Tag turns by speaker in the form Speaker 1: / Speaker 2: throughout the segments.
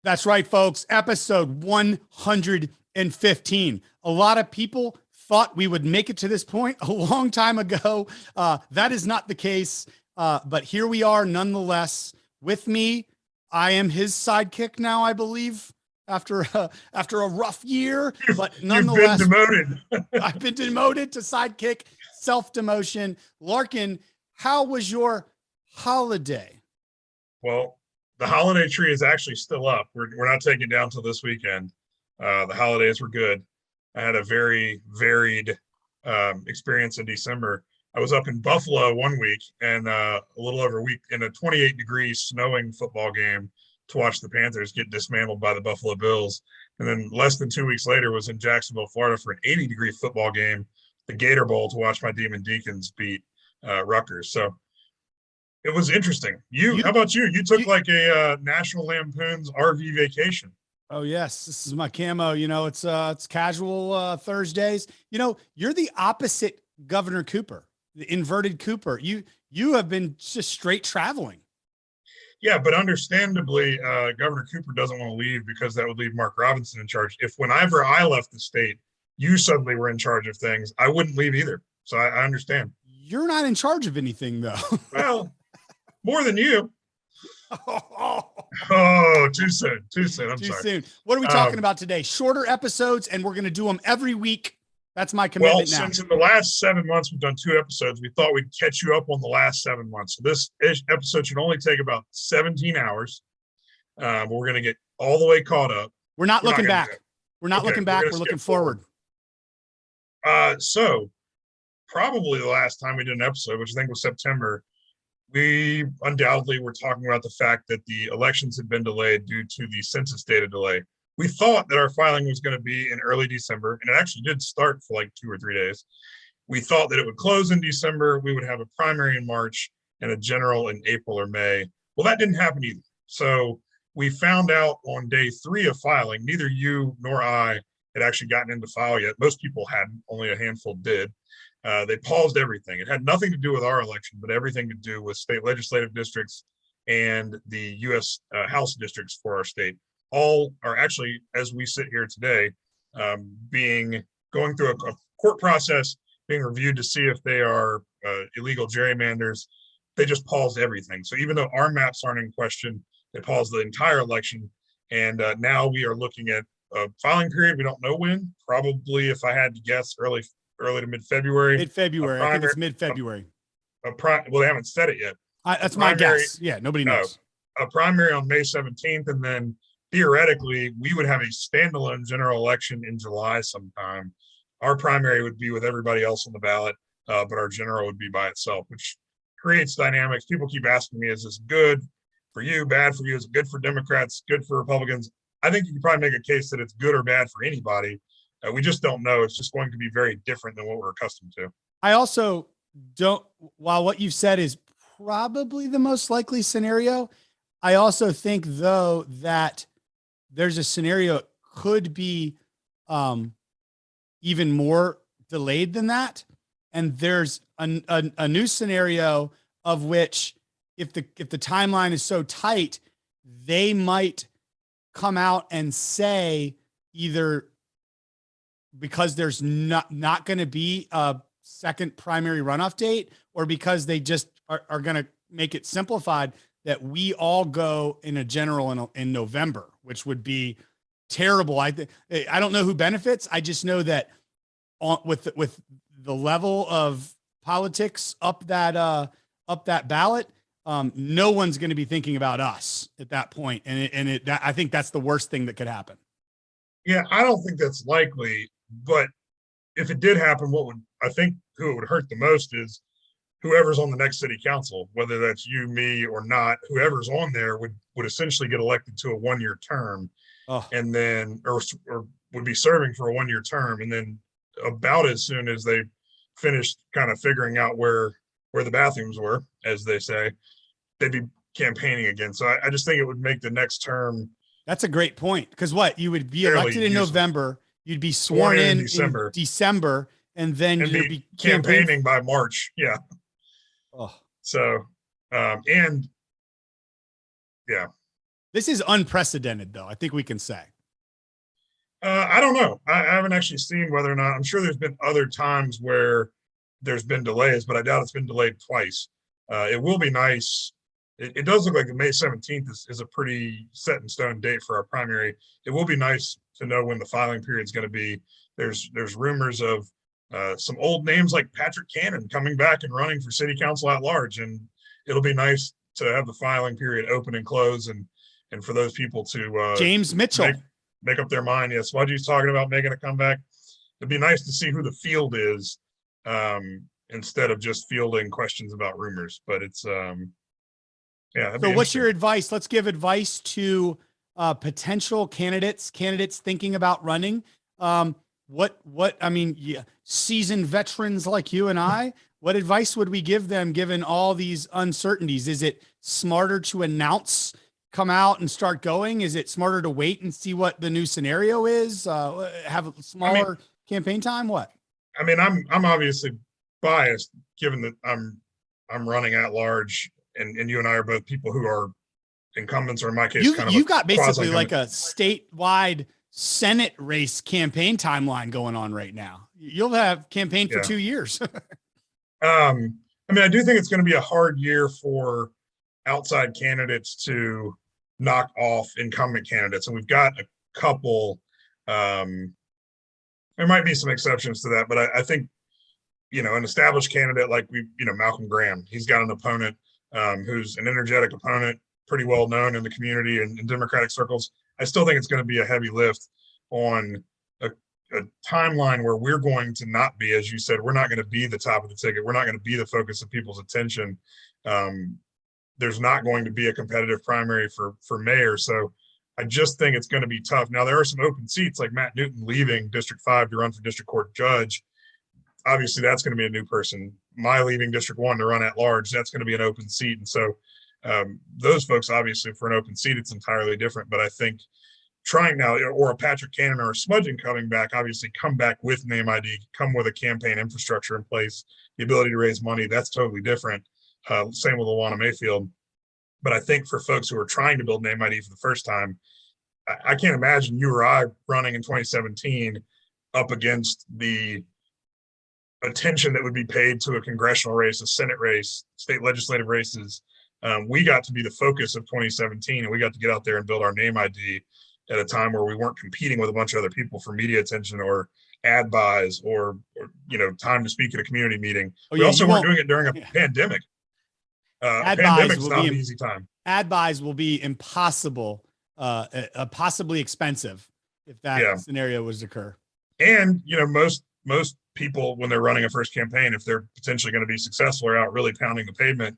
Speaker 1: That's right, folks. Episode 115. A lot of people thought we would make it to this point a long time ago. That is not the case, but here we are nonetheless. With me, I am his sidekick now, I believe, after a rough year, but nonetheless,
Speaker 2: you've been demoted.
Speaker 1: I've been demoted to sidekick, self-demotion. Larken, how was your holiday?
Speaker 2: Well, the holiday tree is actually still up. We're not taking it down till this weekend. The holidays were good. I had a very varied experience in December. I was up in Buffalo one week and a little over a week in a 28-degree snowing football game to watch the Panthers get dismantled by the Buffalo Bills. And then less than 2 weeks later was in Jacksonville, Florida for an 80-degree football game, the Gator Bowl, to watch my Demon Deacons beat Rutgers. So it was interesting. How about you? You took like a National Lampoon's RV vacation.
Speaker 1: Oh yes, this is my camo. You know, it's casual Thursdays. You know, you're the opposite Governor Cooper, the inverted Cooper. You have been just straight traveling.
Speaker 2: Yeah, but understandably, Governor Cooper doesn't want to leave because that would leave Mark Robinson in charge. If whenever I left the state, you suddenly were in charge of things, I wouldn't leave either. So I understand.
Speaker 1: You're not in charge of anything, though.
Speaker 2: Well, more than you. Oh, too soon. Too soon. I'm sorry.
Speaker 1: Too soon. What are we talking about today? Shorter episodes, and we're going to do them every week. That's my commitment now.
Speaker 2: Since in the last 7 months we've done 2 episodes, we thought we'd catch you up on the last 7 months. So this episode should only take about 17 hours. We're going to get all the way caught up.
Speaker 1: We're not looking back. We're not looking back. We're looking forward.
Speaker 2: So probably the last time we did an episode, which I think was September, we undoubtedly were talking about the fact that the elections had been delayed due to the census data delay. We thought that our filing was going to be in early December, and it actually did start for like 2 or 3 days. We thought that it would close in December. We would have a primary in March and a general in April or May. Well, that didn't happen either. So we found out on day 3 of filing, neither you nor I had actually gotten into file yet. Most people hadn't, only a handful did. They paused everything. It had nothing to do with our election, but everything to do with state legislative districts and the U.S. House districts for our state. All are actually, as we sit here today, going through a court process, being reviewed to see if they are illegal gerrymanders. They just paused everything. So even though our maps aren't in question, they paused the entire election. And now we are looking at a filing period. We don't know when. Probably, if I had to guess, early to mid-February.
Speaker 1: Mid-February. I think it's mid-February.
Speaker 2: Well, they haven't said it yet.
Speaker 1: That's my guess. Yeah, nobody knows.
Speaker 2: A primary on May 17th, and then theoretically, we would have a standalone general election in July sometime. Our primary would be with everybody else on the ballot, but our general would be by itself, which creates dynamics. People keep asking me, is this good for you, bad for you? Is it good for Democrats, good for Republicans? I think you can probably make a case that it's good or bad for anybody. We just don't know. It's just going to be very different than what we're accustomed to.
Speaker 1: I also don't, while what you've said is probably the most likely scenario, I also think, though, that there's a scenario it could be even more delayed than that. And there's a new scenario of which, if the timeline is so tight, they might come out and say, either because there's not going to be a second primary runoff date, or because they just are going to make it simplified, that we all go in a general in November, which would be terrible. I don't know who benefits. I just know that with the level of politics up that ballot, no one's going to be thinking about us at that point. And I think that's the worst thing that could happen.
Speaker 2: Yeah, I don't think that's likely, but if it did happen, who it would hurt the most is whoever's on the next city council, whether that's you, me, or not. Whoever's on there would essentially get elected to a 1-year term, and then or would be serving for a 1-year term, and then about as soon as they finished kind of figuring out where the bathrooms were, as they say, they'd be campaigning again. So I just think it would make the next term.
Speaker 1: That's a great point, because you would be elected in November, you'd be sworn in December, and then you'd be
Speaker 2: campaigning by March. Yeah.
Speaker 1: Oh.
Speaker 2: So, and yeah,
Speaker 1: This is unprecedented, though. I think we can say.
Speaker 2: I don't know. I haven't actually seen whether or not. I'm sure there's been other times where there's been delays, but I doubt it's been delayed twice. It will be nice. It does look like the May 17th is a pretty set in stone date for our primary. It will be nice to know when the filing period is going to be. There's rumors of some old names like Patrick Cannon coming back and running for city council at large, and it'll be nice to have the filing period open and close, and for those people to
Speaker 1: James Mitchell
Speaker 2: make up their mind. Yeah, Smudgy's talking about making a comeback. It'd be nice to see who the field is, instead of just fielding questions about rumors. But it's yeah.
Speaker 1: So what's your advice? Let's give advice to potential candidates thinking about running. What I mean, yeah, seasoned veterans like you and I, what advice would we give them given all these uncertainties? Is it smarter to announce, come out and start going? Is it smarter to wait and see what the new scenario is? Have a smaller campaign time? What?
Speaker 2: I mean, I'm obviously biased given that I'm running at large, and you and I are both people who are incumbents, or in my case,
Speaker 1: you've got basically like a statewide Senate race campaign timeline going on right now. You'll have campaigned for 2 years.
Speaker 2: I mean, I do think it's going to be a hard year for outside candidates to knock off incumbent candidates, and we've got a couple. There might be some exceptions to that, but I think, an established candidate like Malcolm Graham, he's got an opponent who's an energetic opponent, pretty well known in the community and in Democratic circles. I still think it's going to be a heavy lift on a timeline where we're going to not be, as you said, we're not going to be the top of the ticket. We're not going to be the focus of people's attention. There's not going to be a competitive primary for mayor. So I just think it's going to be tough. Now, there are some open seats like Matt Newton leaving District 5 to run for District Court Judge. Obviously, that's going to be a new person. My leaving District 1 to run at large, that's going to be an open seat. And so those folks, obviously, for an open seat, it's entirely different. But I think trying now, or a Patrick Cannon or a Smudgen coming back, obviously come back with name ID, come with a campaign infrastructure in place, the ability to raise money, that's totally different. Same with Luana Mayfield. But I think for folks who are trying to build name ID for the first time, I can't imagine you or I running in 2017 up against the attention that would be paid to a congressional race, a Senate race, state legislative races. We got to be the focus of 2017, and we got to get out there and build our name ID at a time where we weren't competing with a bunch of other people for media attention or ad buys or time to speak at a community meeting. We also weren't doing it during a pandemic.
Speaker 1: Ad
Speaker 2: pandemic's not an easy time.
Speaker 1: Ad buys will be impossible, possibly expensive if that scenario was to occur.
Speaker 2: And most people, when they're running a first campaign, if they're potentially going to be successful, are out really pounding the pavement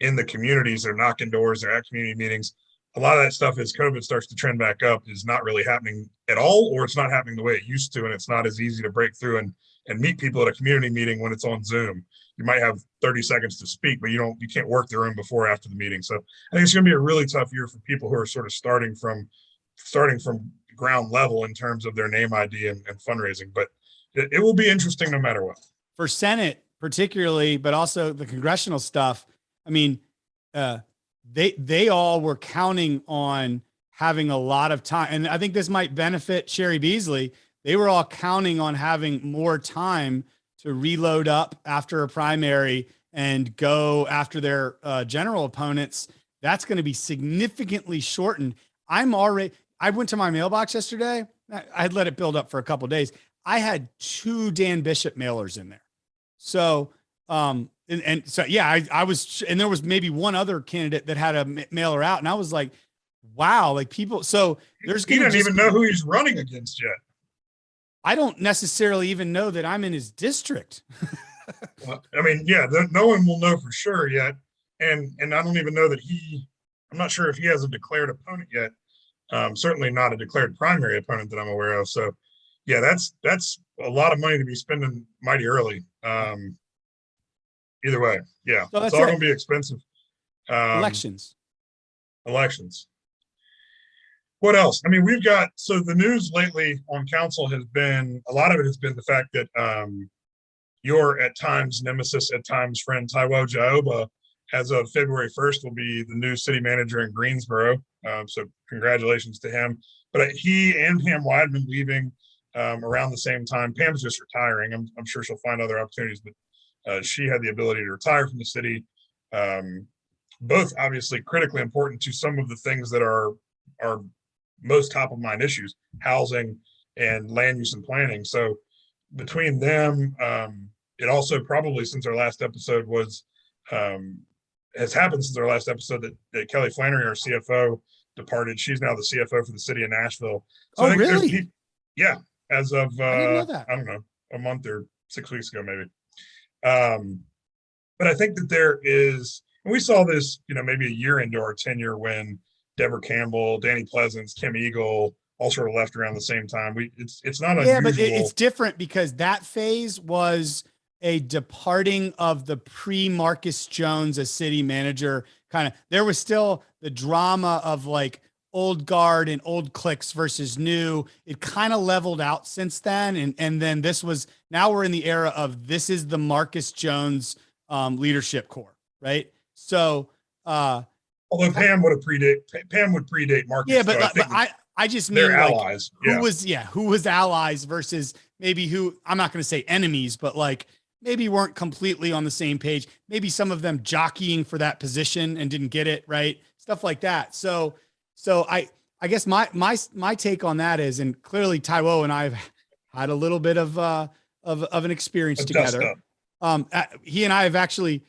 Speaker 2: in the communities. They're knocking doors, they're at community meetings. A lot of that stuff, as COVID starts to trend back up, is not really happening at all, or it's not happening the way it used to, and it's not as easy to break through and meet people at a community meeting when it's on Zoom. You might have 30 seconds to speak, but you can't work the room before or after the meeting. So I think it's going to be a really tough year for people who are sort of starting from ground level in terms of their name ID and fundraising. But it will be interesting no matter what.
Speaker 1: For Senate particularly, but also the congressional stuff. I mean, they all were counting on having a lot of time. And I think this might benefit Sherry Beasley. They were all counting on having more time to reload up after a primary and go after their general opponents. That's going to be significantly shortened. I went to my mailbox yesterday. I had let it build up for a couple of days. I had 2 Dan Bishop mailers in there. So, I was, and there was maybe one other candidate that had a mailer out, and I was like, wow, like people. So there's
Speaker 2: he doesn't even know who he's running against yet.
Speaker 1: I don't necessarily even know that I'm in his district.
Speaker 2: Well, I mean, no one will know for sure yet. And I don't even know that I'm not sure if he has a declared opponent yet. Certainly not a declared primary opponent that I'm aware of. So yeah, that's a lot of money to be spending mighty early. Either way. Yeah. So it's all going to be expensive.
Speaker 1: Elections.
Speaker 2: What else? I mean, so the news lately on council has been, a lot of it has been the fact that your at times nemesis, at times friend Taiwo Jaoba as of February 1st, will be the new city manager in Greensboro. So congratulations to him. But he and Pam Weidman leaving around the same time. Pam's just retiring. I'm sure she'll find other opportunities, but she had the ability to retire from the city. Both obviously critically important to some of the things that are most top of mind issues, housing and land use and planning. So between them, it also probably since our last episode was has happened since our last episode that Kelly Flannery, our CFO, departed. She's now the CFO for the city of Nashville. So
Speaker 1: oh, really?
Speaker 2: Yeah, as of
Speaker 1: I didn't know that.
Speaker 2: I don't know, a month or 6 weeks ago, maybe. But I think that there is, and we saw this, maybe a year into our tenure when Deborah Campbell, Danny Pleasance, Kim Eagle all sort of left around the same time. It's not unusual.
Speaker 1: But it's different because that phase was a departing of the pre-Marcus Jones as city manager kind of. There was still the drama of like old guard and old cliques versus new. It kind of leveled out since then. And then now we're in the era of this is the Marcus Jones leadership core, right? So,
Speaker 2: although Pam would predate Marcus.
Speaker 1: Yeah, but I just mean
Speaker 2: they're allies.
Speaker 1: Who was allies versus maybe who, I'm not going to say enemies, but like maybe weren't completely on the same page. Maybe some of them jockeying for that position and didn't get it right. Stuff like that. So I guess my take on that is, and clearly Taiwo and I have had a little bit of an experience together. He and I have actually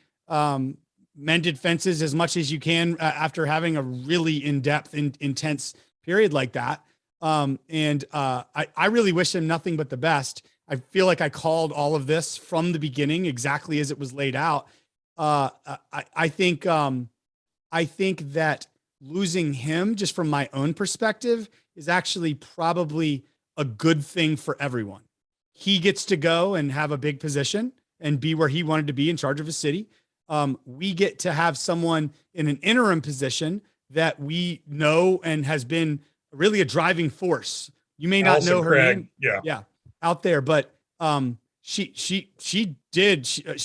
Speaker 1: mended fences as much as you can after having a really in-depth, intense period like that. I really wish him nothing but the best. I feel like I called all of this from the beginning, exactly as it was laid out. I think that losing him, just from my own perspective, is actually probably a good thing for everyone. He gets to go and have a big position and be where he wanted to be in charge of a city. We get to have someone in an interim position that we know and has been really a driving force. You may not know her name. Yeah. Out there, but she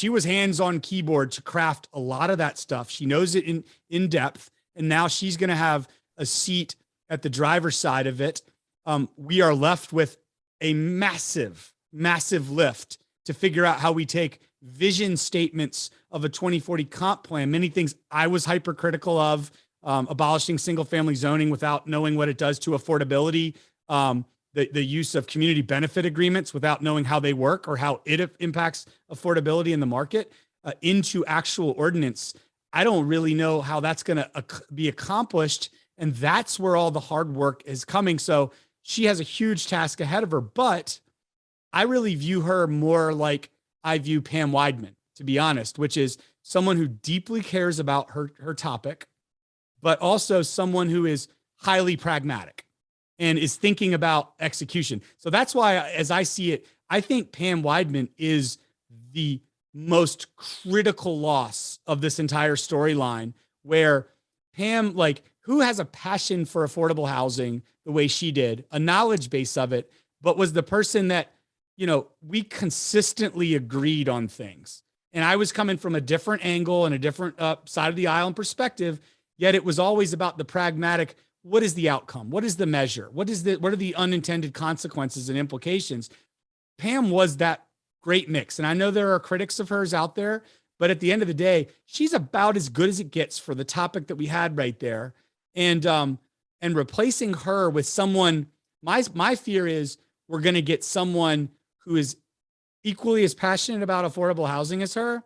Speaker 1: was hands on keyboard to craft a lot of that stuff. She knows it in depth, and now she's going to have a seat at the driver's side of it. We are left with a massive lift to figure out how we take vision statements of a 2040 comp plan. Many things I was hypercritical of, abolishing single family zoning without knowing what it does to affordability, the use of community benefit agreements without knowing how they work or how it impacts affordability in the market, into actual ordinance. I don't really know how that's going to be accomplished. And that's where all the hard work is coming. So she has a huge task ahead of her, but I really view her more like I view Pam Weidman, to be honest, which is someone who deeply cares about her topic, but also someone who is highly pragmatic and is thinking about execution. So that's why, as I see it, I think Pam Weidman is the most critical loss of this entire storyline, where Pam, like, who has a passion for affordable housing the way she did, a knowledge base of it, but was the person that, we consistently agreed on things. And I was coming from a different angle and a different side of the aisle and perspective, yet it was always about the pragmatic. What is the outcome? What is the measure? What are the unintended consequences and implications? Pam was that great mix. And I know there are critics of hers out there, but at the end of the day, she's about as good as it gets for the topic that we had right there. And replacing her with someone, my fear is we're going to get someone who is equally as passionate about affordable housing as her,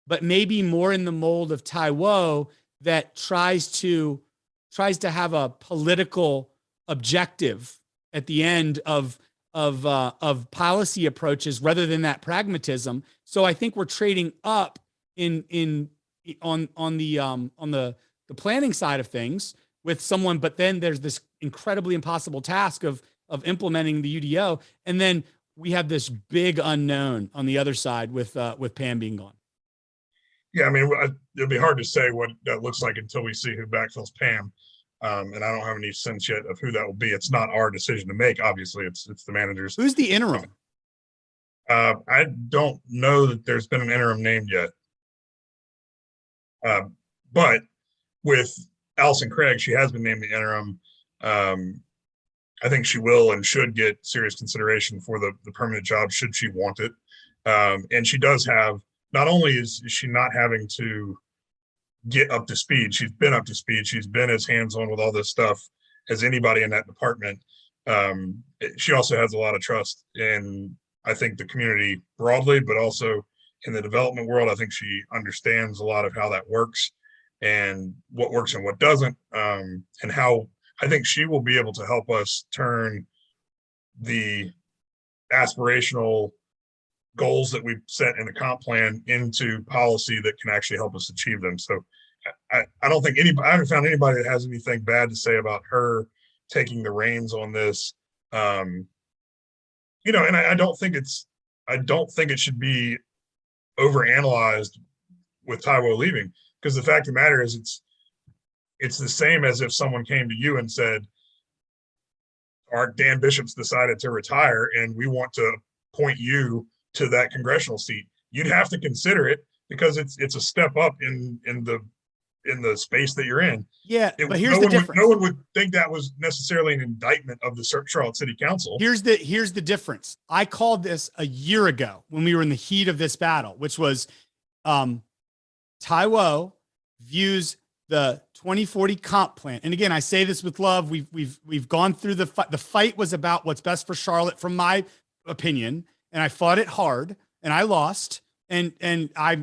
Speaker 1: but maybe more in the mold of Taiwo, that tries to have a political objective at the end of policy approaches rather than that pragmatism. So I think we're trading up on the planning side of things with someone, but then there's this incredibly impossible task of implementing the UDO, and then we have this big unknown on the other side with Pam being gone.
Speaker 2: Yeah, I mean, it'll be hard to say what that looks like until we see who backfills Pam. And I don't have any sense yet of who that will be. It's not our decision to make. Obviously, it's the manager's.
Speaker 1: Who's the interim?
Speaker 2: I don't know that there's been an interim named yet. But with Allison Craig, she has been named the interim. I think she will and should get serious consideration for the permanent job should she want it. And she does have, not only is she not having to get up to speed, she's been up to speed. She's been as hands-on with all this stuff as anybody in that department. She also has a lot of trust in, I think, the community broadly, but also in the development world. I think she understands a lot of how that works and what works and what doesn't, and how I think she will be able to help us turn the aspirational goals that we've set in the comp plan into policy that can actually help us achieve them. So I don't think anybody, I haven't found anybody that has anything bad to say about her taking the reins on this. And I don't think it should be overanalyzed with Taiwo leaving, because the fact of the matter is it's the same as if someone came to you and said, our Dan Bishop's decided to retire and we want to appoint you to that congressional seat. You'd have to consider it because it's a step up in the space that you're in.
Speaker 1: Yeah, but here's the difference.
Speaker 2: No one would think that was necessarily an indictment of the Charlotte City Council.
Speaker 1: Here's the difference. I called this a year ago when we were in the heat of this battle, which was Taiwo views the 2040 comp plan. And again, I say this with love. We've gone through the fight. The fight was about what's best for Charlotte, from my opinion, and I fought it hard and I lost. And I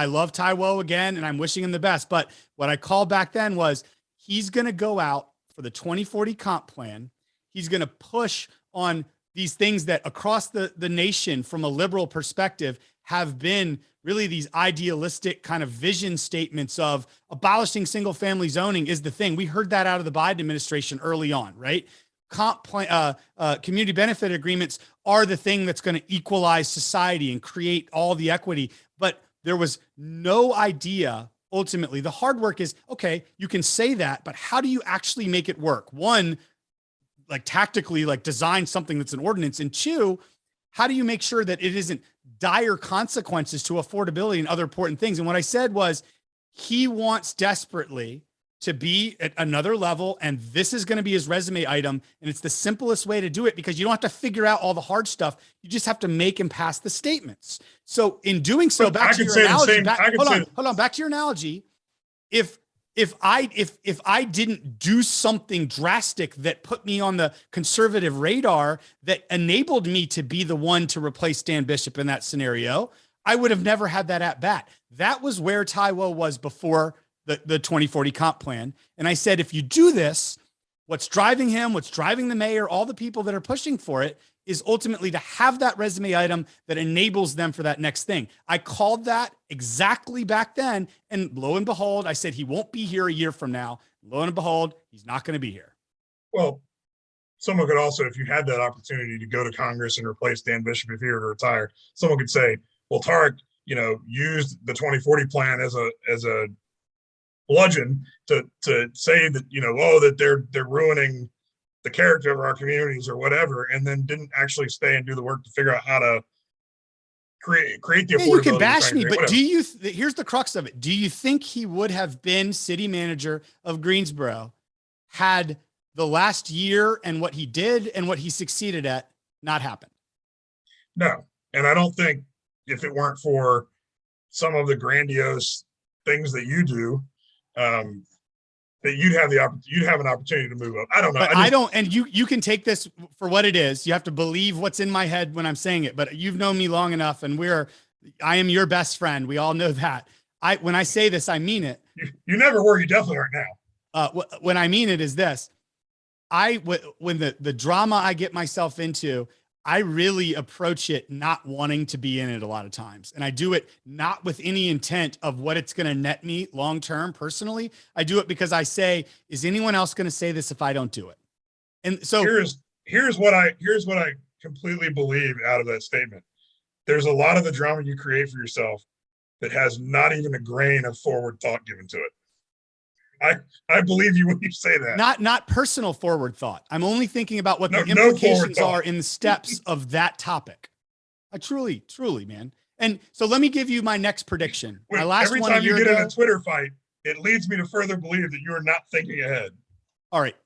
Speaker 1: love Taiwo again, and I'm wishing him the best. But what I called back then was he's going to go out for the 2040 comp plan. He's going to push on these things that across the nation, from a liberal perspective, have been really these idealistic kind of vision statements of abolishing single family zoning is the thing. We heard that out of the Biden administration early on, right? Comp plan, community benefit agreements are the thing that's going to equalize society and create all the equity. But there was no idea. Ultimately, the hard work is, okay, you can say that, but how do you actually make it work? One, like tactically, like design something that's an ordinance. And two, how do you make sure that it isn't dire consequences to affordability and other important things? And what I said was, he wants desperately to be at another level, and this is going to be his resume item. And it's the simplest way to do it, because you don't have to figure out all the hard stuff. You just have to make him pass the statements. So in doing so, back to your analogy, hold on, back to your analogy. If I didn't do something drastic that put me on the conservative radar that enabled me to be the one to replace Dan Bishop in that scenario, I would have never had that at bat. That was where Taiwo was before the 2040 comp plan. And I said, if you do this, what's driving him, what's driving the mayor, all the people that are pushing for it, is ultimately to have that resume item that enables them for that next thing. I called that exactly back then. And lo and behold, I said, he won't be here a year from now. Lo and behold, he's not going to be here.
Speaker 2: Well, someone could also, if you had that opportunity to go to Congress and replace Dan Bishop if he were to retire, someone could say, well, Tariq, used the 2040 plan as a bludgeon to say that, that they're ruining the character of our communities or whatever, and then didn't actually stay and do the work to figure out how to create the affordability.
Speaker 1: You can bash me, but here's the crux of it. Do you think he would have been city manager of Greensboro had the last year and what he did and what he succeeded at not happened?
Speaker 2: No. And I don't think, if it weren't for some of the grandiose things that you do, that you'd have an opportunity to move up. I don't know.
Speaker 1: But and you can take this for what it is. You have to believe what's in my head when I'm saying it, but you've known me long enough, and I am your best friend. We all know that. When I say this, I mean it.
Speaker 2: You never were. You definitely aren't now.
Speaker 1: When I mean it is this, when the drama I get myself into, I really approach it not wanting to be in it a lot of times. And I do it not with any intent of what it's going to net me long-term personally. I do it because I say, is anyone else going to say this if I don't do it? And so
Speaker 2: here's what I completely believe out of that statement. There's a lot of the drama you create for yourself that has not even a grain of forward thought given to it. I believe you when you say that.
Speaker 1: Not personal forward thought. I'm only thinking about what the implications are in the steps of that topic. I truly, man. And so let me give you my next prediction. My last
Speaker 2: Every
Speaker 1: one a
Speaker 2: time you
Speaker 1: year
Speaker 2: get in
Speaker 1: ago.
Speaker 2: a Twitter fight, it leads me to further believe that you are not thinking ahead.
Speaker 1: All right.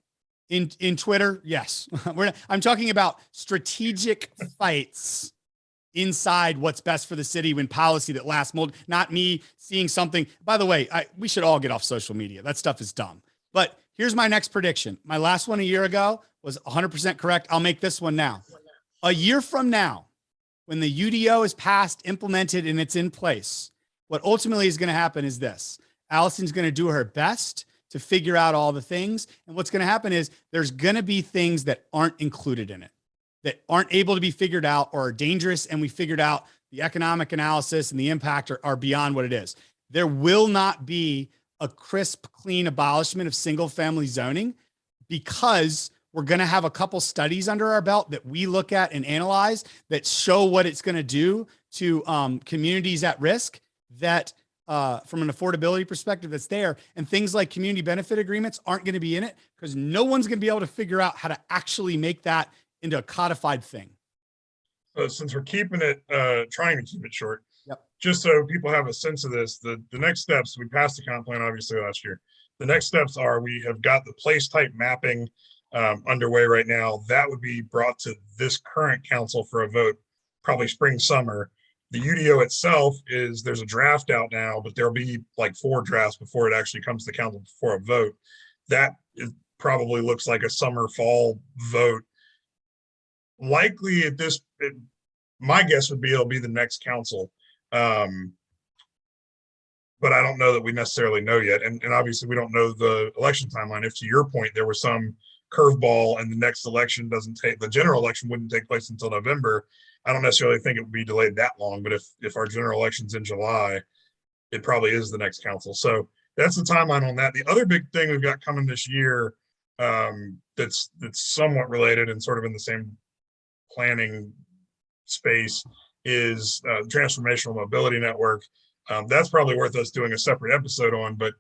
Speaker 1: In Twitter, yes. I'm talking about strategic fights inside what's best for the city when policy that lasts not me seeing something. By the way, we should all get off social media. That stuff is dumb. But here's my next prediction. My last one a year ago was 100% correct. I'll make this one now. A year from now, when the UDO is passed, implemented, and it's in place, what ultimately is going to happen is this. Allison's going to do her best to figure out all the things. And what's going to happen is there's going to be things that aren't included in it, that aren't able to be figured out or are dangerous. And we figured out the economic analysis and the impact are beyond what it is. There will not be a crisp, clean abolishment of single family zoning because we're going to have a couple studies under our belt that we look at and analyze that show what it's going to do to communities at risk that from an affordability perspective that's there. And things like community benefit agreements aren't going to be in it because no one's going to be able to figure out how to actually make that into a codified thing.
Speaker 2: So since we're keeping it, trying to keep it short,
Speaker 1: Yep.
Speaker 2: Just so people have a sense of this, the next steps, we passed the comp plan obviously last year. The next steps are we have got the place type mapping underway right now. That would be brought to this current council for a vote, probably spring, summer. The UDO itself there's a draft out now, but there'll be like 4 drafts before it actually comes to council for a vote. That probably looks like a summer, fall vote. Likely my guess would be it'll be the next council. But I don't know that we necessarily know yet. And obviously we don't know the election timeline. If to your point, there was some curveball and the next election the general election wouldn't take place until November, I don't necessarily think it would be delayed that long. But if our general election's in July, it probably is the next council. So that's the timeline on that. The other big thing we've got coming this year that's somewhat related and sort of in the same planning space is transformational mobility network. That's probably worth us doing a separate episode on, but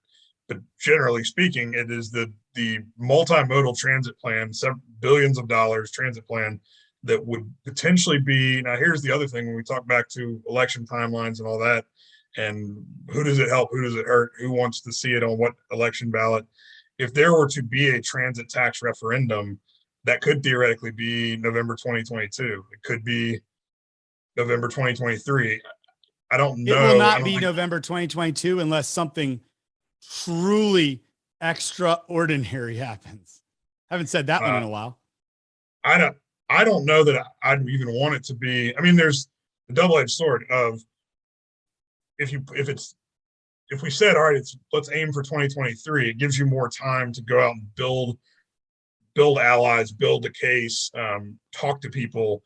Speaker 2: generally speaking, it is the multimodal transit plan, billions of dollars transit plan that would potentially be. Now, here's the other thing when we talk back to election timelines and all that, and who does it help, who does it hurt, who wants to see it on what election ballot. If there were to be a transit tax referendum, that could theoretically be November 2022. It could be November 2023. I don't know.
Speaker 1: It will not be November 2022 unless something truly extraordinary happens. Haven't said that one in a while.
Speaker 2: I don't know that I'd even want it to be. I mean, there's a double-edged sword of if we said, all right, let's aim for 2023, it gives you more time to go out and build allies, build a case, talk to people.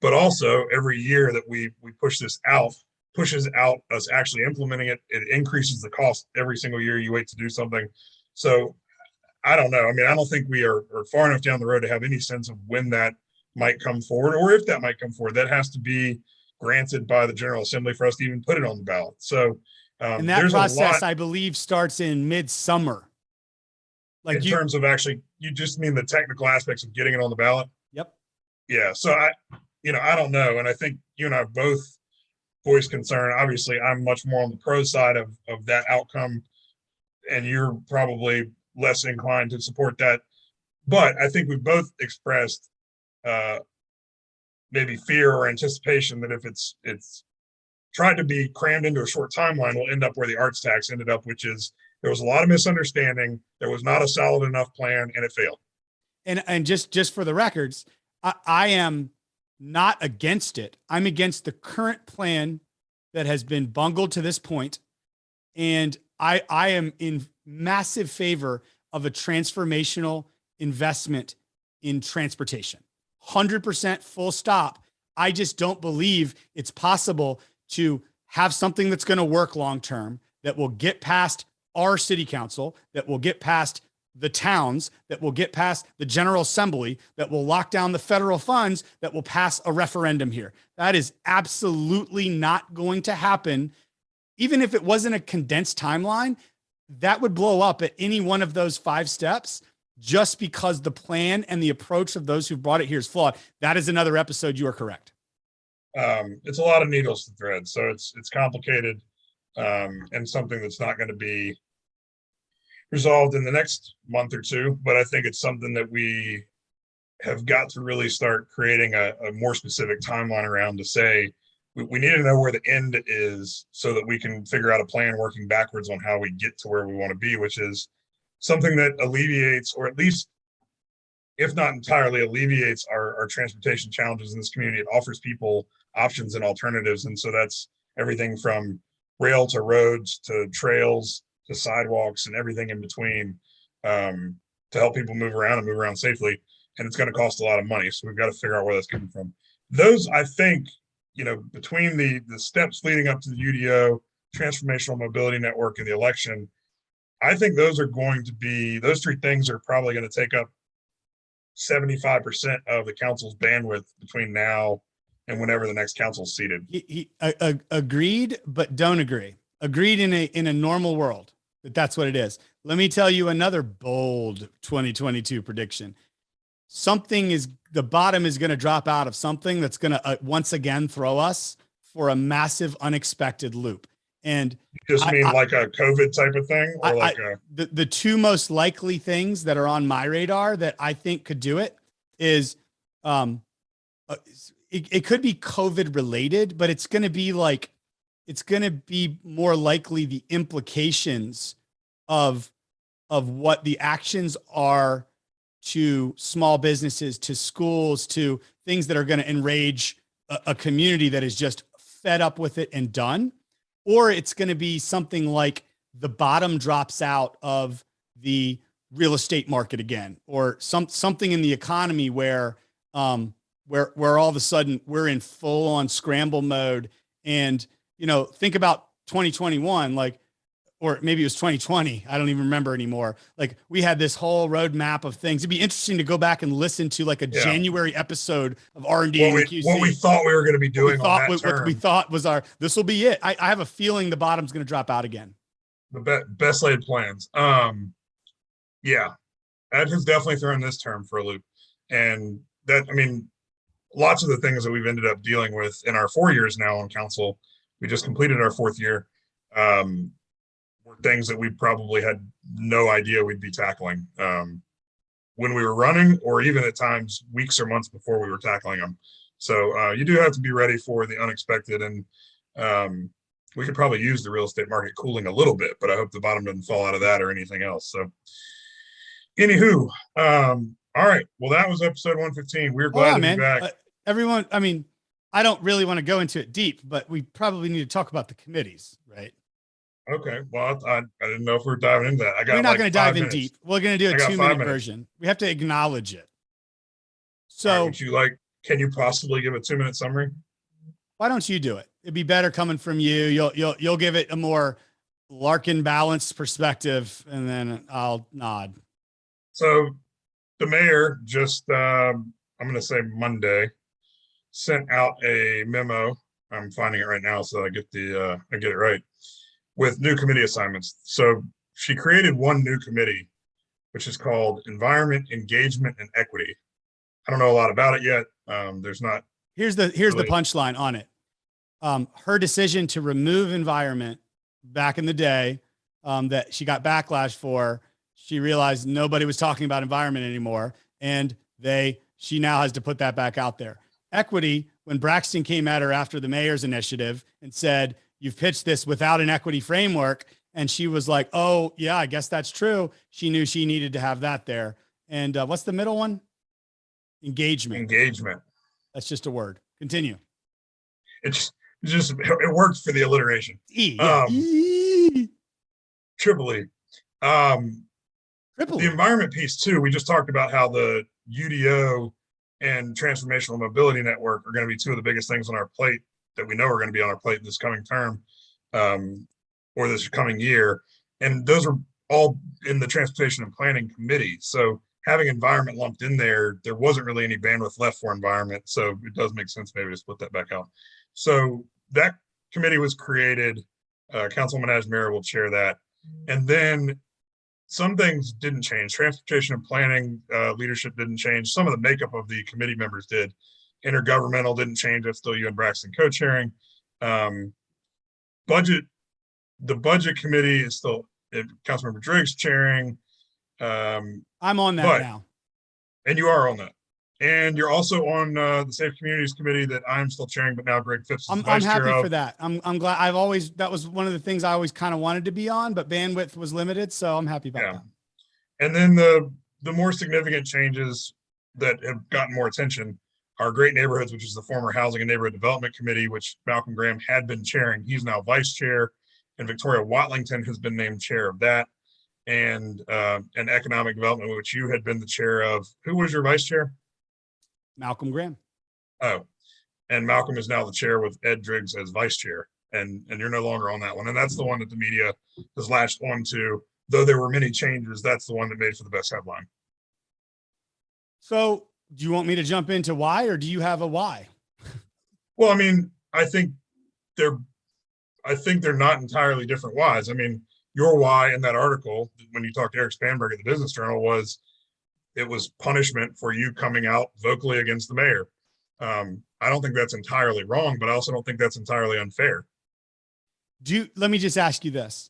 Speaker 2: But also every year that we push this out, pushes out us actually implementing it. It increases the cost every single year you wait to do something. So I don't know. I mean, I don't think we are far enough down the road to have any sense of when that might come forward or if that might come forward. That has to be granted by the General Assembly for us to even put it on the ballot. So
Speaker 1: and that process, I believe, starts in midsummer.
Speaker 2: Like in terms of actually, you just mean the technical aspects of getting it on the ballot?
Speaker 1: Yep.
Speaker 2: Yeah. So I don't know. And I think you and I both voiced concern. Obviously, I'm much more on the pro side of that outcome, and you're probably less inclined to support that. But I think we both expressed maybe fear or anticipation that if it's tried to be crammed into a short timeline, we'll end up where the arts tax ended up, which is there was a lot of misunderstanding. There was not a solid enough plan, and it failed.
Speaker 1: And just for the records, I am not against it. I'm against the current plan that has been bungled to this point. And I am in massive favor of a transformational investment in transportation. 100% full stop. I just don't believe it's possible to have something that's going to work long-term, that will get past our city council, that will get past the towns, that will get past the General Assembly, that will lock down the federal funds, that will pass a referendum here. That is absolutely not going to happen. Even if it wasn't a condensed timeline, that would blow up at any one of those 5 steps just because the plan and the approach of those who brought it here is flawed. That is another episode. You are correct.
Speaker 2: it's a lot of needles to thread. So it's complicated, and something that's not going to be resolved in the next month or two. But I think it's something that we have got to really start creating a more specific timeline around, to say we need to know where the end is so that we can figure out a plan working backwards on how we get to where we want to be, which is something that alleviates, or at least, if not entirely alleviates, our transportation challenges in this community. It offers people options and alternatives. And so that's everything from rail to roads to trails to sidewalks and everything in between, to help people move around and move around safely. And it's going to cost a lot of money. So we've got to figure out where that's coming from. Those, I think, between the steps leading up to the UDO, Transformational Mobility Network, and the election, I think those three things are probably going to take up 75% of the council's bandwidth between now and whenever the next council's seated.
Speaker 1: Agreed, but don't agree. Agreed in a normal world that's what it is. Let me tell you another bold 2022 prediction. The bottom is going to drop out of something that's going to once again throw us for a massive unexpected loop. And
Speaker 2: you just mean like a COVID type of thing, or
Speaker 1: the two most likely things that are on my radar that I think could do it is, it could be COVID related, but it's going to be more likely the implications of what the actions are to small businesses, to schools, to things that are going to enrage a community that is just fed up with it and done. Or it's going to be something like the bottom drops out of the real estate market again, or something in the economy where all of a sudden we're in full on scramble mode. And, think about 2021, or maybe it was 2020. I don't even remember anymore. We had this whole roadmap of things. It'd be interesting to go back and listen to January episode of R&D and QC.
Speaker 2: What we thought we were going to be doing
Speaker 1: what we thought was this will be it. I have a feeling the bottom's going to drop out again.
Speaker 2: The best laid plans. Yeah, that has definitely thrown this term for a loop. And lots of the things that we've ended up dealing with in our 4 years now on council, we just completed our 4th year, were things that we probably had no idea we'd be tackling when we were running, or even at times weeks or months before we were tackling them. So you do have to be ready for the unexpected. And we could probably use the real estate market cooling a little bit, but I hope the bottom doesn't fall out of that or anything else. So anywho, all right. Well, that was episode 115. We're glad to be back.
Speaker 1: Everyone, I don't really want to go into it deep, but we probably need to talk about the committees, right?
Speaker 2: Okay. Well, I didn't know if we were diving into that.
Speaker 1: We're not going to dive in deep. We're going to do a 2-minute version. We have to acknowledge it. So
Speaker 2: can you possibly give a 2-minute summary?
Speaker 1: Why don't you do it? It'd be better coming from you. You'll give it a more Larken balanced perspective, and then I'll nod.
Speaker 2: So the mayor just, I'm going to say Monday, sent out a memo. I'm finding it right now so I get it right, with new committee assignments. So she created one new committee, which is called Environment, Engagement, and Equity. I don't know a lot about it yet.
Speaker 1: Here's the punchline on it. Her decision to remove environment back in the day, that she got backlash for, she realized nobody was talking about environment anymore. And she now has to put that back out there. Equity, when Braxton came at her after the mayor's initiative and said, "You've pitched this without an equity framework." And she was like, "Oh yeah, I guess that's true." She knew she needed to have that there. And what's the middle one? Engagement. That's just a word. Continue.
Speaker 2: It works for the alliteration. Triple E. The environment piece too. We just talked about how the UDO and Transformational Mobility Network are going to be two of the biggest things on our plate that we know are going to be on our plate this coming term, or this coming year. And those are all in the Transportation and Planning Committee. So having environment lumped in there wasn't really any bandwidth left for environment. So it does make sense maybe to split that back out. So that committee was created. Councilman Ajmera will chair that. And then some things didn't change. Transportation and Planning leadership didn't change. Some of the makeup of the committee members did. Intergovernmental didn't change. That's still you and Braxton co-chairing. Budget, the budget committee is still Councilmember Drake's chairing.
Speaker 1: I'm on that
Speaker 2: but,
Speaker 1: now.
Speaker 2: And you are on that. And you're also on the Safe Communities Committee that I'm still chairing, but now Greg Phipps is
Speaker 1: I'm happy for that. I'm glad. That was one of the things I always kind of wanted to be on, but bandwidth was limited. So I'm happy about that.
Speaker 2: And then the more significant changes that have gotten more attention are Great Neighborhoods, which is the former Housing and Neighborhood Development Committee, which Malcolm Graham had been chairing. He's now vice chair, and Victoria Watlington has been named chair of that. And Economic Development, which you had been the chair of. Who was your vice chair?
Speaker 1: Malcolm Graham.
Speaker 2: Oh, and Malcolm is now the chair with Ed Driggs as vice chair, and you're no longer on that one. And that's the one that the media has latched on to. Though there were many changes, that's the one that made for the best headline.
Speaker 1: So do you want me to jump into why, or do you have a why?
Speaker 2: Well, I mean, I think they're not entirely different whys. I mean, your why in that article, when you talked to Eric Spanberg at the Business Journal, was it was punishment for you coming out vocally against the mayor. I don't think that's entirely wrong, but I also don't think that's entirely unfair.
Speaker 1: Let me just ask you this,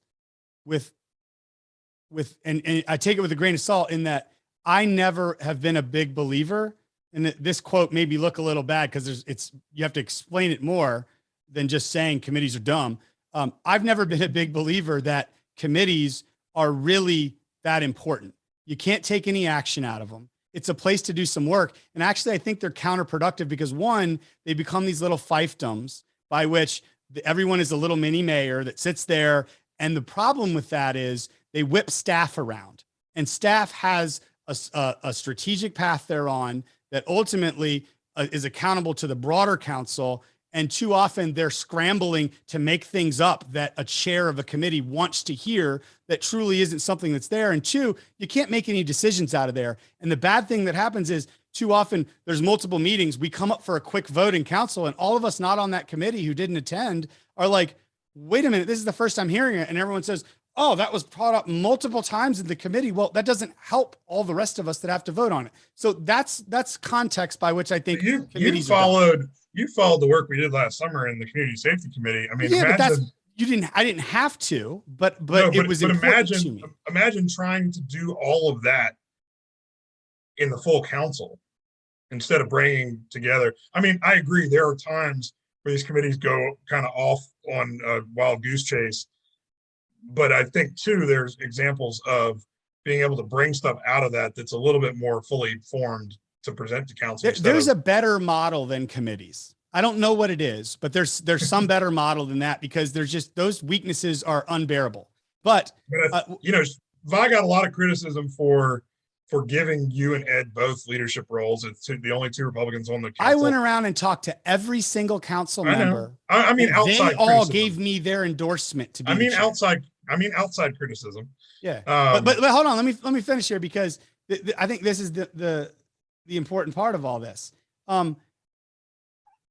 Speaker 1: and I take it with a grain of salt, in that I never have been a big believer, and this quote maybe look a little bad because you have to explain it more than just saying committees are dumb. I've never been a big believer that committees are really that important. You can't take any action out of them. It's a place to do some work. And actually, I think they're counterproductive because, one, they become these little fiefdoms by which everyone is a little mini mayor that sits there. And the problem with that is they whip staff around, and staff has a strategic path they're on that ultimately is accountable to the broader council. And too often they're scrambling to make things up that a chair of a committee wants to hear that truly isn't something that's there. And two, you can't make any decisions out of there. And the bad thing that happens is too often there's multiple meetings. We come up for a quick vote in council, and all of us not on that committee who didn't attend are like, wait a minute, this is the first time hearing it. And everyone says, oh, that was brought up multiple times in the committee. Well, that doesn't help all the rest of us that have to vote on it. So that's context by which I think
Speaker 2: you followed the work we did last summer in the Community Safety Committee. I mean,
Speaker 1: yeah, but I didn't have to, but it was important to me.
Speaker 2: Imagine trying to do all of that in the full council instead of bringing together. I mean, I agree. There are times where these committees go kind of off on a wild goose chase, but I think too, there's examples of being able to bring stuff out of that that's a little bit more fully formed to present to council.
Speaker 1: There's a better model than committees. I don't know what it is, but there's some better model than that, because there's just, those weaknesses are unbearable. But
Speaker 2: Vi got a lot of criticism for giving you and Ed both leadership roles. It's the only two Republicans on the council.
Speaker 1: I went around and talked to every single council member.
Speaker 2: I mean, outside
Speaker 1: they all gave me their endorsement to be.
Speaker 2: Outside criticism.
Speaker 1: Yeah, but hold on. Let me finish here, because I think this is the important part of all this.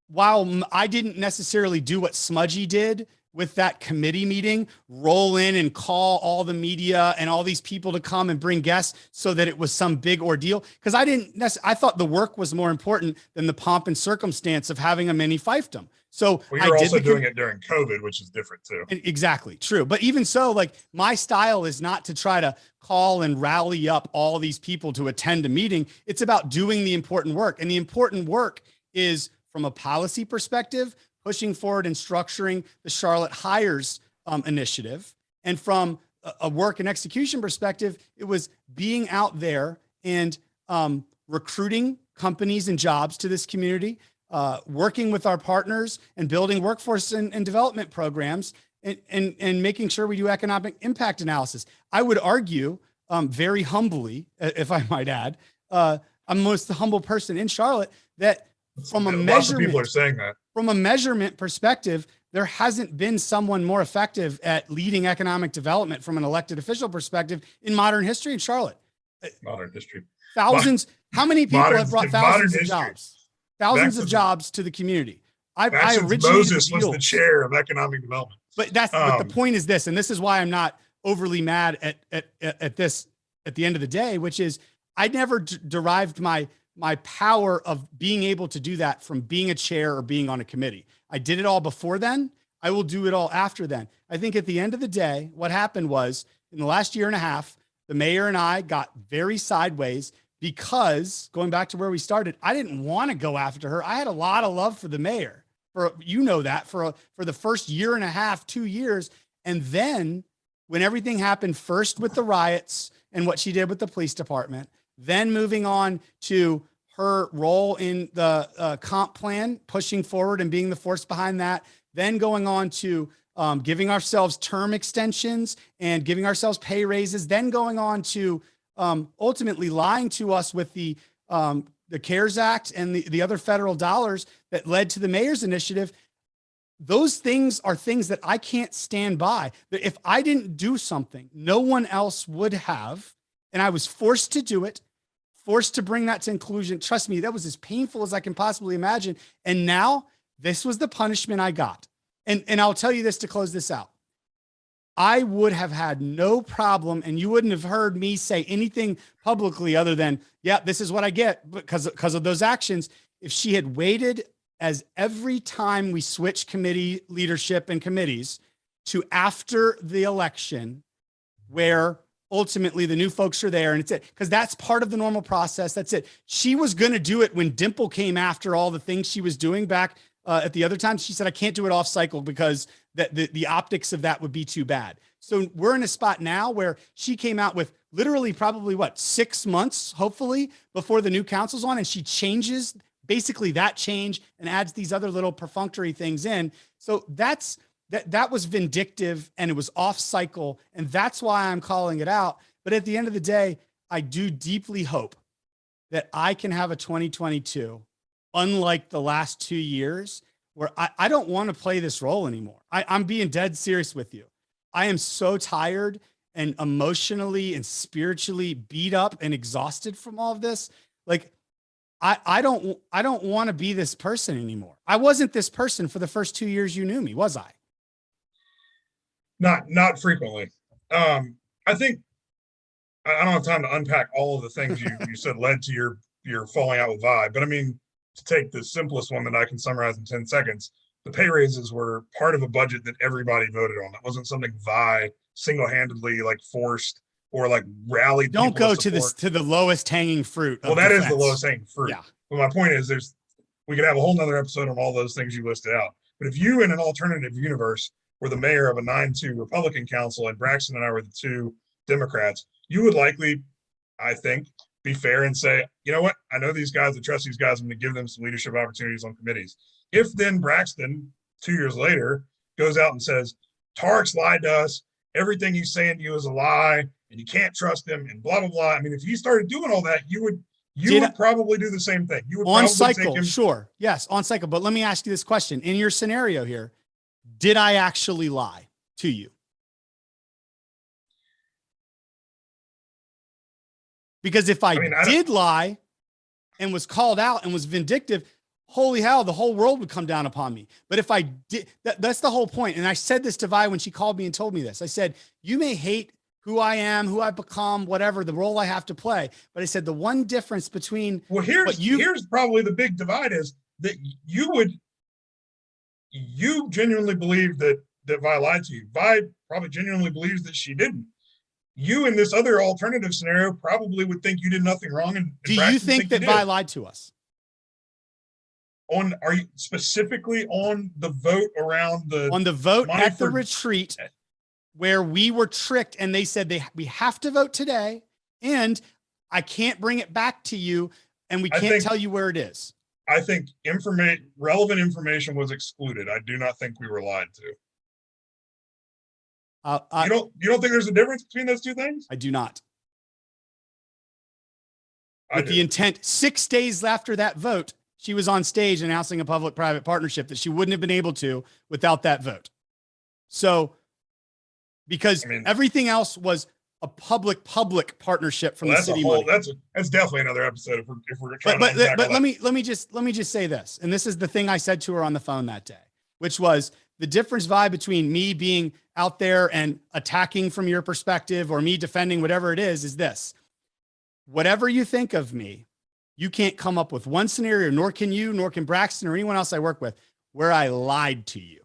Speaker 1: While I didn't necessarily do what Smudgy did with that committee meeting, roll in and call all the media and all these people to come and bring guests so that it was some big ordeal. Because I thought the work was more important than the pomp and circumstance of having a mini fiefdom. So
Speaker 2: you're also doing it during COVID, which is different too.
Speaker 1: Exactly. True. But even so, like, my style is not to try to call and rally up all these people to attend a meeting. It's about doing the important work. And the important work is, from a policy perspective, pushing forward and structuring the Charlotte Hires initiative. And from a work and execution perspective, it was being out there and recruiting companies and jobs to this community, working with our partners and building workforce and development programs, and making sure we do economic impact analysis. I would argue, very humbly, if I might add, I'm the most humble person in Charlotte, that from a measurement,
Speaker 2: people are saying that.
Speaker 1: From a measurement perspective, there hasn't been someone more effective at leading economic development from an elected official perspective in modern history in Charlotte.
Speaker 2: Modern history.
Speaker 1: Thousands. How many people have brought thousands of jobs? Thousands of jobs to the community. I originated
Speaker 2: Moses was the chair of economic development.
Speaker 1: But but the point is this, and this is why I'm not overly mad at this at the end of the day, which is I never derived my my power of being able to do that from being a chair or being on a committee. I did it all before then. I will do it all after then. I think at the end of the day, what happened was in the last year and a half, the mayor and I got very sideways because going back to where we started, I didn't want to go after her. I had a lot of love for the mayor for the first year and a half, 2 years. And then when everything happened, first with the riots and what she did with the police department, then moving on to her role in the comp plan, pushing forward and being the force behind that, then going on to giving ourselves term extensions and giving ourselves pay raises, then going on to ultimately lying to us with the CARES Act and the other federal dollars that led to the mayor's initiative. Those things are things that I can't stand by. That if I didn't do something, no one else would have. And I was forced to do it, forced to bring that to inclusion. Trust me, that was as painful as I can possibly imagine. And now this was the punishment I got. And I'll tell you this to close this out. I would have had no problem, and you wouldn't have heard me say anything publicly other than, yeah, this is what I get because of those actions. If she had waited as every time we switch committee leadership and committees to after the election, where ultimately the new folks are there and it's it, because that's part of the normal process. That's it. She was going to do it when Dimple came after all the things she was doing back at the other time. She said, I can't do it off cycle because the optics of that would be too bad. So we're in a spot now where she came out with literally probably 6 months, hopefully, before the new council's on, and she changes basically that change and adds these other little perfunctory things in. So that was vindictive and it was off cycle. And that's why I'm calling it out. But at the end of the day, I do deeply hope that I can have a 2022, unlike the last 2 years, where I don't want to play this role anymore. I'm being dead serious with you. I am so tired and emotionally and spiritually beat up and exhausted from all of this. Like, I don't want to be this person anymore. I wasn't this person for the first 2 years you knew me, was I?
Speaker 2: Not frequently. I think I don't have time to unpack all of the things you said led to your falling out with Vi, but I mean, to take the simplest one that I can summarize in 10 seconds, the pay raises were part of a budget that everybody voted on. That wasn't something Vi single-handedly forced or rallied.
Speaker 1: Don't go to the lowest hanging fruit.
Speaker 2: Well, that is the lowest hanging fruit.
Speaker 1: Yeah.
Speaker 2: But my point is we could have a whole nother episode on all those things you listed out. But if you in an alternative universe were the mayor of a 9-2 Republican council and Braxton and I were the 2 Democrats, you would likely, I think, be fair and say, you know what? I know these guys, I trust these guys. I'm going to give them some leadership opportunities on committees. If then Braxton, 2 years later, goes out and says, Tariq's lied to us. Everything he's saying to you is a lie and you can't trust him and blah, blah, blah. I mean, if he started doing all that, you would probably do the same thing. You would
Speaker 1: on cycle. Sure. Yes. On cycle. But let me ask you this question. In your scenario here, did I actually lie to you? Because if I did lie and was called out and was vindictive, holy hell, the whole world would come down upon me. But if I did, that's the whole point. And I said this to Vi when she called me and told me this. I said, you may hate who I am, who I've become, whatever, the role I have to play. But I said, the one difference between
Speaker 2: here's probably the big divide is that you genuinely believe that Vi lied to you. Vi probably genuinely believes that she didn't. You in this other alternative scenario probably would think you did nothing wrong. And
Speaker 1: do you think that Vi lied to us?
Speaker 2: Are you specifically on the vote around
Speaker 1: on the vote at the retreat where we were tricked and they said we have to vote today and I can't bring it back to you and we can't tell you where it is?
Speaker 2: I think relevant information was excluded. I do not think we were lied to. You don't think there's a difference between those two things?
Speaker 1: I do not. With the intent, 6 days after that vote, she was on stage announcing a public-private partnership that she wouldn't have been able to without that vote. So, because everything else was a public partnership from the city money.
Speaker 2: That's definitely another episode if we're trying
Speaker 1: but let me just say this, and this is the thing I said to her on the phone that day, which was the difference between me being out there and attacking from your perspective or me defending whatever it is this. Whatever you think of me, You can't come up with one scenario, nor can you, nor can Braxton or anyone else I work with, where I lied to you.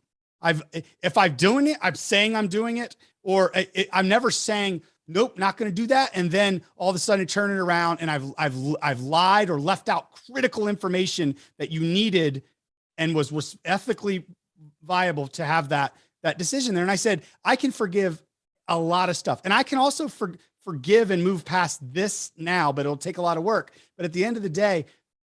Speaker 1: If I'm doing it, I'm saying I'm doing it, or I'm never saying, nope, not going to do that. And then all of a sudden turn it around and I've lied or left out critical information that you needed and was ethically viable to have that decision there. And I said, I can forgive a lot of stuff. And I can also forgive and move past this now, but it'll take a lot of work. But at the end of the day,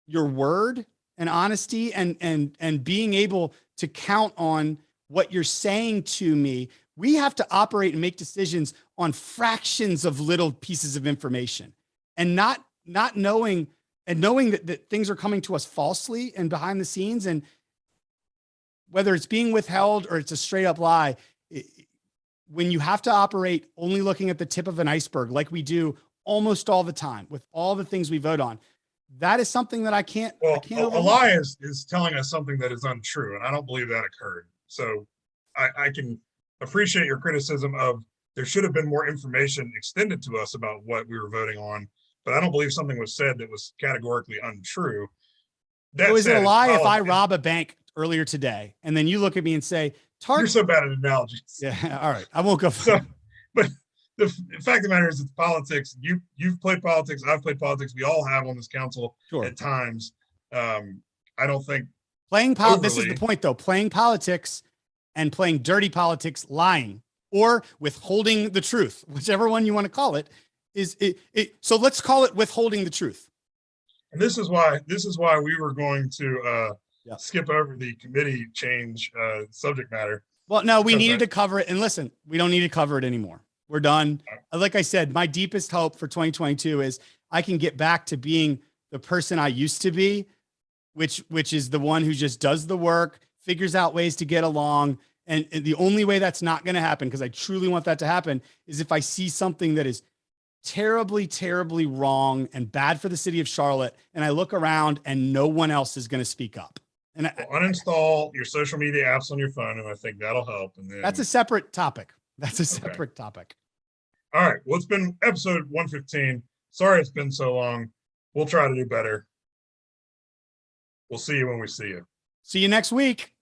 Speaker 1: your word and honesty and being able to count on what you're saying to me, we have to operate and make decisions on fractions of little pieces of information, and not knowing that things are coming to us falsely and behind the scenes. And whether it's being withheld or it's a straight up lie, when you have to operate only looking at the tip of an iceberg, like we do almost all the time with all the things we vote on, that is something that I can't.
Speaker 2: Well, a lie is telling us something that is untrue, and I don't believe that occurred. So I can appreciate your criticism of there should have been more information extended to us about what we were voting on, but I don't believe something was said that was categorically untrue.
Speaker 1: So is it a lie if I rob a bank earlier today and then you look at me and say, Tariq,
Speaker 2: you're so bad at analogies.
Speaker 1: Yeah, all right. I won't go.
Speaker 2: But the fact of the matter is, it's politics. You've played politics. I've played politics. We all have on this council at times. I don't think
Speaker 1: playing politics. This is the point, though. Playing politics and playing dirty politics, lying or withholding the truth, whichever one you want to call it, is it. So let's call it withholding the truth.
Speaker 2: And this is why we were going to skip over the committee change subject matter.
Speaker 1: Well, no, we needed to cover it. And listen, we don't need to cover it anymore. We're done. Like I said, my deepest hope for 2022 is I can get back to being the person I used to be, which is the one who just does the work, figures out ways to get along. And the only way that's not going to happen, because I truly want that to happen, is if I see something that is terribly, terribly wrong and bad for the city of Charlotte, and I look around and no one else is going to speak up. And
Speaker 2: uninstall your social media apps on your phone, and I think that'll help. And then
Speaker 1: that's a separate topic. Topic.
Speaker 2: All right. Well, it's been episode 115. Sorry it's been so long. We'll try to do better. We'll see you when we see you.
Speaker 1: See you next week.